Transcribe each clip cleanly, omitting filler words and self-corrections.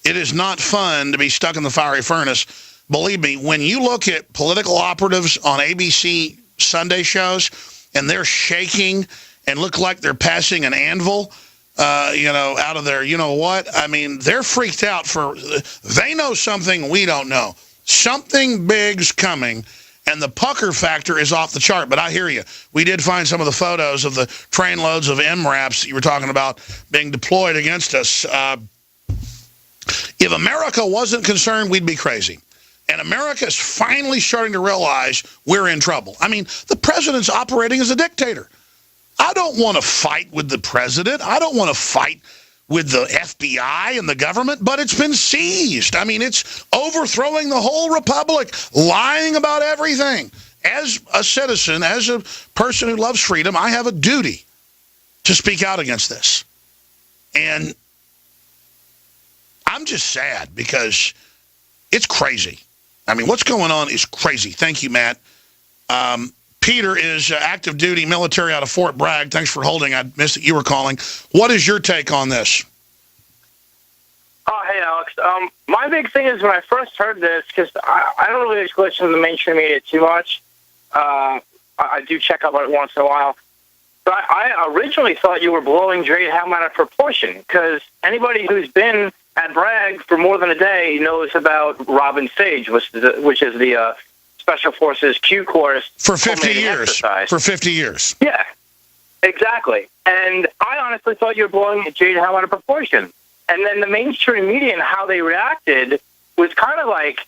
It is not fun to be stuck in the fiery furnace. Believe me, when you look at political operatives on ABC Sunday shows and they're shaking and look like they're passing an anvil, out of their, I mean, they're freaked out they know something we don't know. Something big's coming, and the pucker factor is off the chart. But I hear you. We did find some of the photos of the trainloads of MRAPs that you were talking about being deployed against us. If America wasn't concerned, we'd be crazy. And America is finally starting to realize we're in trouble. I mean, the president's operating as a dictator. I don't want to fight with the president. I don't want to fight with the FBI and the government, but it's been seized. I mean, it's overthrowing the whole republic, lying about everything. As a citizen, as a person who loves freedom, I have a duty to speak out against this. And I'm just sad because it's crazy. I mean, what's going on is crazy. Thank you, Matt. Peter is active duty military out of Fort Bragg. Thanks for holding. I missed that you were calling. What is your take on this? Oh, hey, Alex. My big thing is when I first heard this, because I don't really listen to the mainstream media too much. I do check out it once in a while. But I originally thought you were blowing Jade Helm out of proportion, because anybody who's been at Bragg for more than a day knows about Robin Sage, which is the Special Forces Q course for 50 years. Exercise. For 50 years. Yeah, exactly. And I honestly thought you were blowing Jade Helm out of proportion. And then the mainstream media and how they reacted was kind of like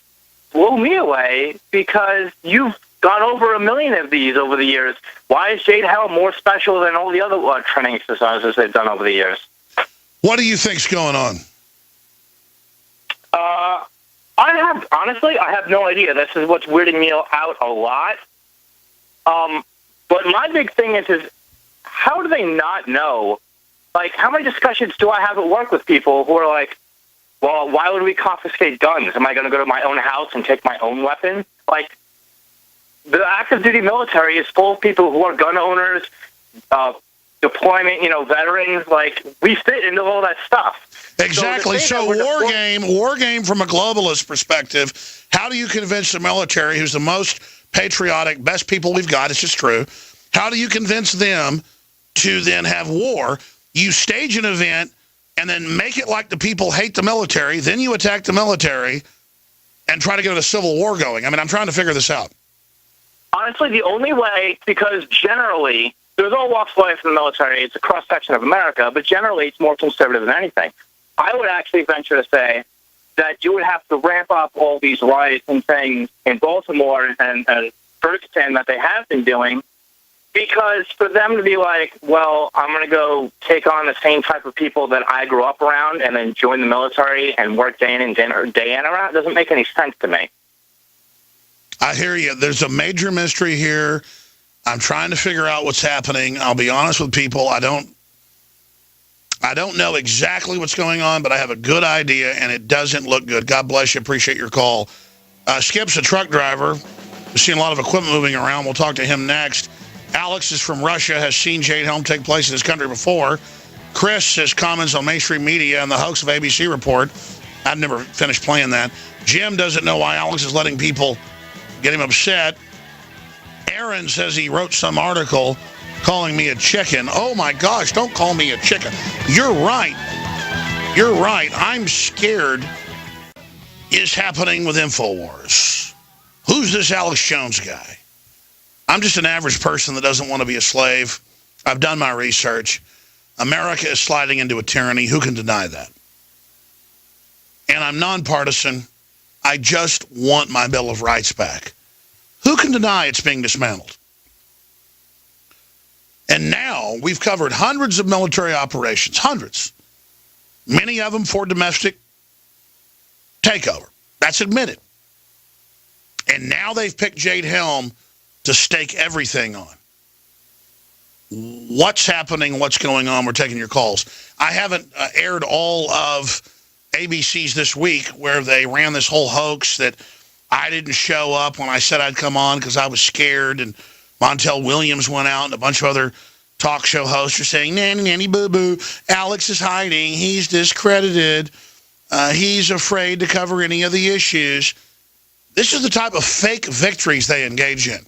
blew me away, because you've gone over 1 million of these over the years. Why is Jade Helm more special than all the other training exercises they've done over the years? What do you think's going on? I have no idea. This is what's weirding me out a lot. But my big thing is how do they not know? Like, how many discussions do I have at work with people who are like, well, why would we confiscate guns? Am I going to go to my own house and take my own weapon? Like, the active duty military is full of people who are gun owners, deployment, veterans. Like, we fit into all that stuff. Exactly. So war game from a globalist perspective, how do you convince the military, who's the most patriotic, best people we've got, it's just true, how do you convince them to then have war? You stage an event and then make it like the people hate the military, then you attack the military and try to get a civil war going. I mean, I'm trying to figure this out. Honestly, the only way, because generally, there's all walks of life in the military, it's a cross-section of America, but generally it's more conservative than anything. I would actually venture to say that you would have to ramp up all these riots and things in Baltimore and Ferguson that they have been doing, because for them to be like, well, I'm going to go take on the same type of people that I grew up around and then join the military and work day in and day in around, doesn't make any sense to me. I hear you. There's a major mystery here. I'm trying to figure out what's happening. I'll be honest with people. I don't know exactly what's going on, but I have a good idea, and it doesn't look good. God bless you. Appreciate your call. Skip's a truck driver. We've seen a lot of equipment moving around. We'll talk to him next. Alex is from Russia, has seen Jade Helm take place in his country before. Chris has comments on mainstream media and the hoax of ABC Report. I've never finished playing that. Jim doesn't know why Alex is letting people get him upset. Aaron says he wrote some article calling me a chicken. Oh, my gosh, don't call me a chicken. You're right. You're right. I'm scared is happening with InfoWars. Who's this Alex Jones guy? I'm just an average person that doesn't want to be a slave. I've done my research. America is sliding into a tyranny. Who can deny that? And I'm nonpartisan. I just want my Bill of Rights back. Who can deny it's being dismantled? And now we've covered hundreds of military operations, hundreds. Many of them for domestic takeover. That's admitted. And now they've picked Jade Helm to stake everything on. What's happening? What's going on? We're taking your calls. I haven't aired all of ABC's This Week, where they ran this whole hoax that I didn't show up when I said I'd come on because I was scared, and Montel Williams went out, and a bunch of other talk show hosts are saying, nanny, nanny, boo-boo, Alex is hiding, he's discredited. He's afraid to cover any of the issues. This is the type of fake victories they engage in.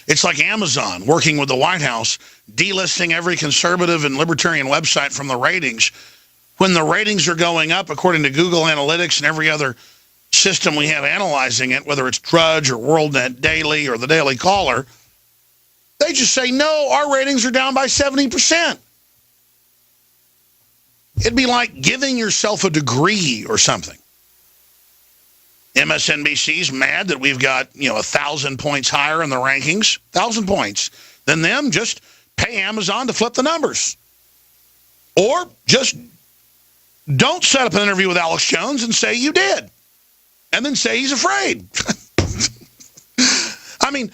It's like Amazon working with the White House, delisting every conservative and libertarian website from the ratings. When the ratings are going up, according to Google Analytics and every other system we have analyzing it, whether it's Drudge or WorldNet Daily or the Daily Caller, they just say, no, our ratings are down by 70%. It'd be like giving yourself a degree or something. MSNBC's mad that we've got, 1,000 points higher in the rankings, 1,000 points than them. Just pay Amazon to flip the numbers. Or just don't set up an interview with Alex Jones and say you did. And then say he's afraid. I mean,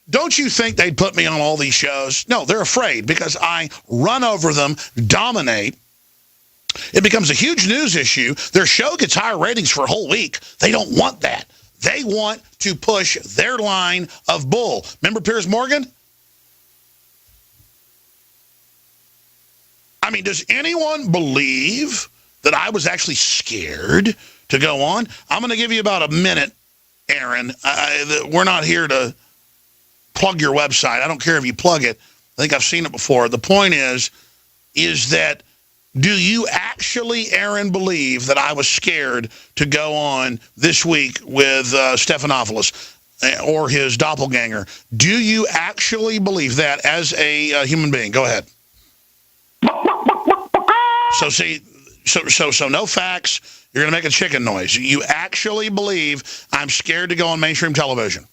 don't you think they'd put me on all these shows? No, they're afraid because I run over them, dominate. It becomes a huge news issue. Their show gets higher ratings for a whole week. They don't want that. They want to push their line of bull. Remember Piers Morgan? I mean, does anyone believe that I was actually scared to go on? I'm going to give you about a minute, Aaron. We're not here to plug your website. I don't care if you plug it. I think I've seen it before. The point is that do you actually, Aaron, believe that I was scared to go on this week with Stephanopoulos or his doppelganger? Do you actually believe that as a human being? Go ahead. So no facts. You're going to make a chicken noise. You actually believe I'm scared to go on mainstream television?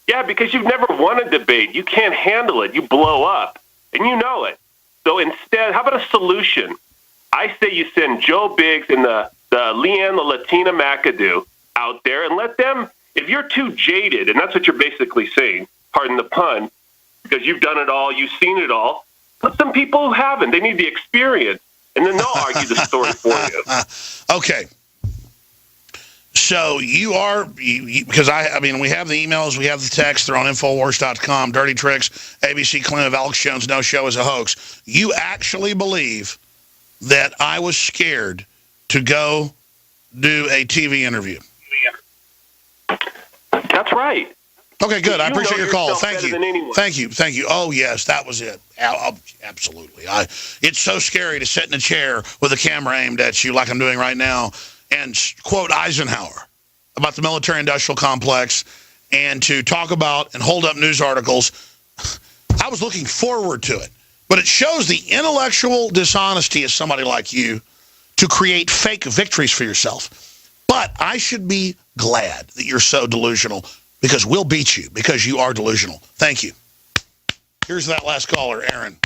Yeah, because you've never won a debate. You can't handle it. You blow up, and you know it. So instead, how about a solution? I say you send Joe Biggs and the Leanne, the Latina McAdoo, out there and let them, if you're too jaded, and that's what you're basically saying, pardon the pun, because you've done it all, you've seen it all, put some people who haven't. They need the experience, and then they'll argue the story for you. Okay. So you are, because I mean, we have the emails, we have the text, they're on Infowars.com, dirty tricks, ABC claim of Alex Jones' no show is a hoax. You actually believe that I was scared to go do a TV interview? That's right. Okay, good. I appreciate your call. Thank you. Thank you. Thank you. Oh, yes, that was it. Absolutely. It's so scary to sit in a chair with a camera aimed at you like I'm doing right now and quote Eisenhower about the military-industrial complex and to talk about and hold up news articles. I was looking forward to it. But it shows the intellectual dishonesty of somebody like you to create fake victories for yourself. But I should be glad that you're so delusional because we'll beat you because you are delusional. Thank you. Here's that last caller, Aaron.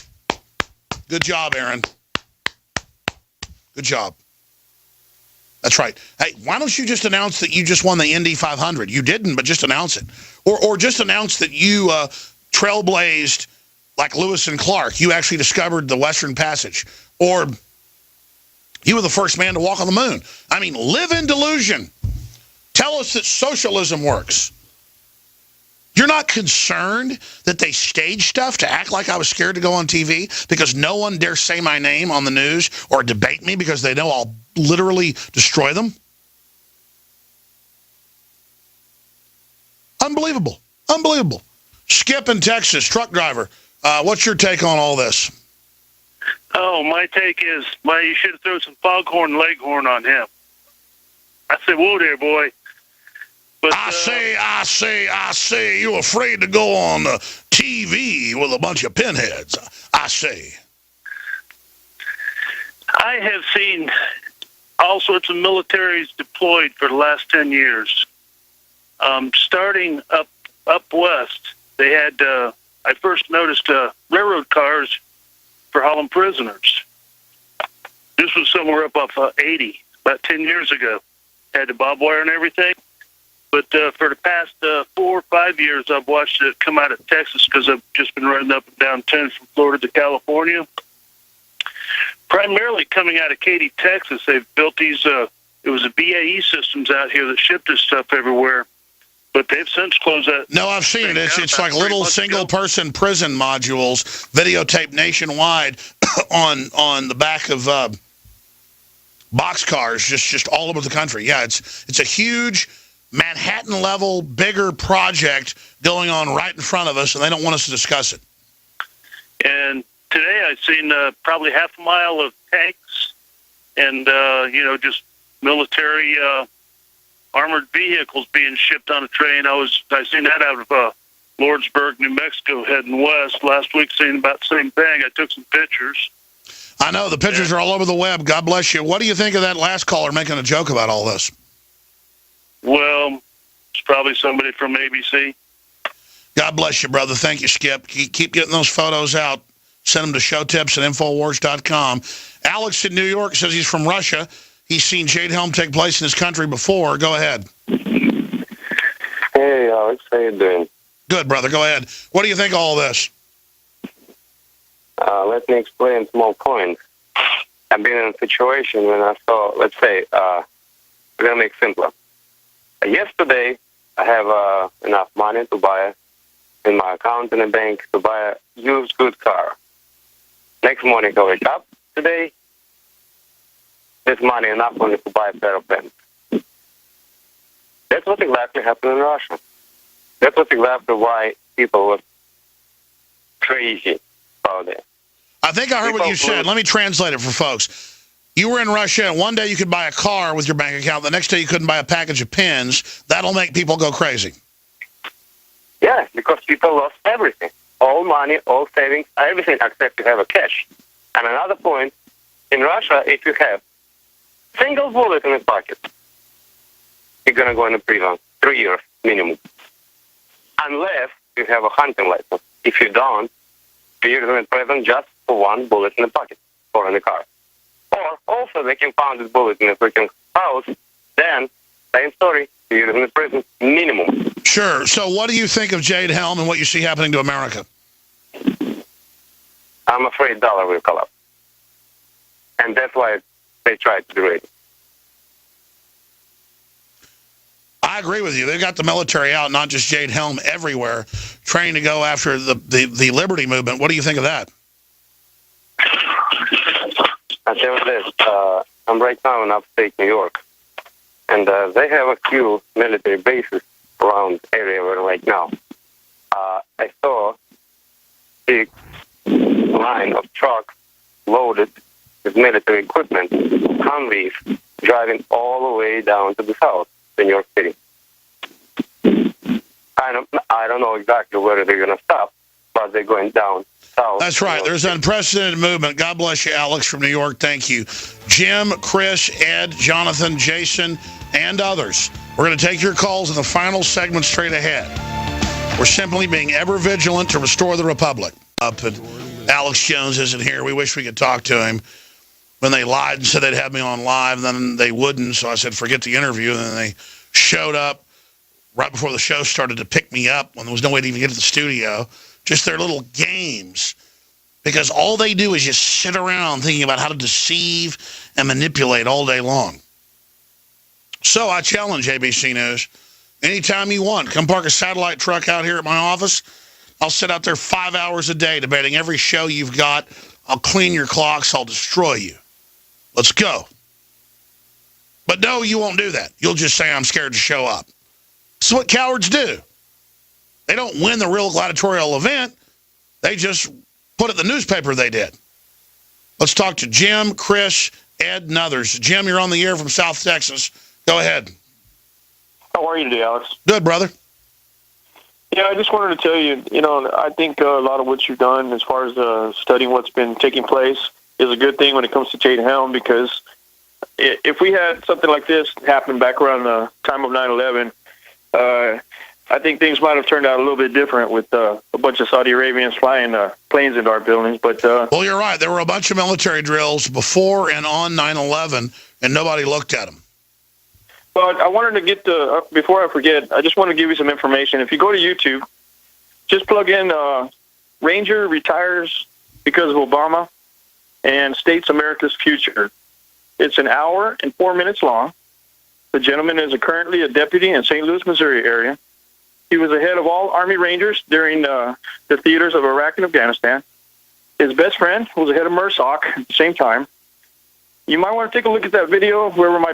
Good job, Aaron. Good job. That's right. Hey, why don't you just announce that you just won the Indy 500? You didn't, but just announce it. Or just announce that you trailblazed like Lewis and Clark. You actually discovered the Western Passage. Or you were the first man to walk on the moon. I mean, live in delusion. Tell us that socialism works. You're not concerned that they stage stuff to act like I was scared to go on TV because no one dare say my name on the news or debate me because they know I'll literally destroy them? Unbelievable. Unbelievable. Skip in Texas, truck driver. What's your take on all this? Oh, my take is, you should have thrown some foghorn leghorn on him. I said, whoa there, boy. But, I say, you afraid to go on TV with a bunch of pinheads. I say. I have seen all sorts of militaries deployed for the last 10 years. Starting up west, they had... I first noticed railroad cars for hauling prisoners. This was somewhere up off 80, about 10 years ago. Had the barbed wire and everything. But for the past 4 or 5 years, I've watched it come out of Texas because I've just been running up and down 10 from Florida to California. Primarily coming out of Katy, Texas, they've built these, it was a BAE systems out here that shipped this stuff everywhere. But they've since closed that. No, I've seen it. It's like little single-person prison modules, videotaped nationwide on the back of boxcars just all over the country. Yeah, it's a huge Manhattan-level, bigger project going on right in front of us, and they don't want us to discuss it. And today I've seen probably half a mile of tanks and, just military armored vehicles being shipped on a train. I seen that out of Lordsburg, New Mexico, heading west. Last week, seen about the same thing. I took some pictures. I know. The pictures are all over the web. God bless you. What do you think of that last caller making a joke about all this? Well, it's probably somebody from ABC. God bless you, brother. Thank you, Skip. Keep getting those photos out. Send them to showtips@infowars.com. Alex in New York says he's from Russia. He's seen Jade Helm take place in his country before. Go ahead. Hey, Alex. How you doing? Good, brother. Go ahead. What do you think of all this? Let me explain small points. I've been in a situation when I saw, let's say, we're going to make it simpler. Yesterday, I have enough money to buy in my account in the bank to buy a used good car. Next morning, I wake up. Today, there's money enough only to buy a pair of pants. That's what exactly happened in Russia. That's what exactly why people were crazy about it. I think I heard what you said. Let me translate it for folks. You were in Russia, and one day you could buy a car with your bank account. The next day you couldn't buy a package of pens. That'll make people go crazy. Yeah, because people lost everything. All money, all savings, everything except to have a cash. And another point, in Russia, if you have single bullet in the pocket, you're going to go in prison, 3 years minimum. Unless you have a hunting license. If you don't, you're in prison just for one bullet in the pocket or in the car. Or also they can find this bullet in a freaking house, then, same story, you're in prison minimum. Sure. So what do you think of Jade Helm and what you see happening to America? I'm afraid dollar will collapse. And that's why they tried to do it. I agree with you. They've got the military out, not just Jade Helm, everywhere, trying to go after the liberty movement. What do you think of that? I tell you this, I'm right now in upstate New York, and they have a few military bases around area where right now. I saw a line of trucks loaded with military equipment, Humvees, driving all the way down to the south, to New York City. I don't know exactly where they're going to stop, but they're going down south. That's right. There's unprecedented movement. God bless you, Alex from New York. Thank you. Jim, Chris, Ed, Jonathan, Jason, and others. We're going to take your calls in the final segment straight ahead. We're simply being ever vigilant to restore the republic. Alex Jones isn't here. We wish we could talk to him. When they lied and said they'd have me on live, then they wouldn't. So I said, forget the interview. And then they showed up right before the show started to pick me up when there was no way to even get to the studio. Just their little games. Because all they do is just sit around thinking about how to deceive and manipulate all day long. So I challenge ABC News. Anytime you want, come park a satellite truck out here at my office. I'll sit out there 5 hours a day debating every show you've got. I'll clean your clocks. I'll destroy you. Let's go. But no, you won't do that. You'll just say, I'm scared to show up. This is what cowards do. They don't win the real gladiatorial event. They just put it in the newspaper they did. Let's talk to Jim, Chris, Ed, and others. Jim, you're on the air from South Texas. Go ahead. How are you today, Alex? Good, brother. Yeah, I just wanted to tell you, I think a lot of what you've done as far as studying what's been taking place is a good thing when it comes to Jade Helm, because if we had something like this happen back around the time of 9/11, I think things might have turned out a little bit different with a bunch of Saudi Arabians flying planes into our buildings. But well, you're right. There were a bunch of military drills before and on 9/11, and nobody looked at them. But I wanted to get before I forget, I just want to give you some information. If you go to YouTube, just plug in Ranger retires because of Obama and states America's future. It's an hour and 4 minutes long. The gentleman is currently a deputy in St. Louis, Missouri area. He was the head of all Army Rangers during the theaters of Iraq and Afghanistan. His best friend was the head of MRSOC at the same time. you might want to take a look at that video of whoever my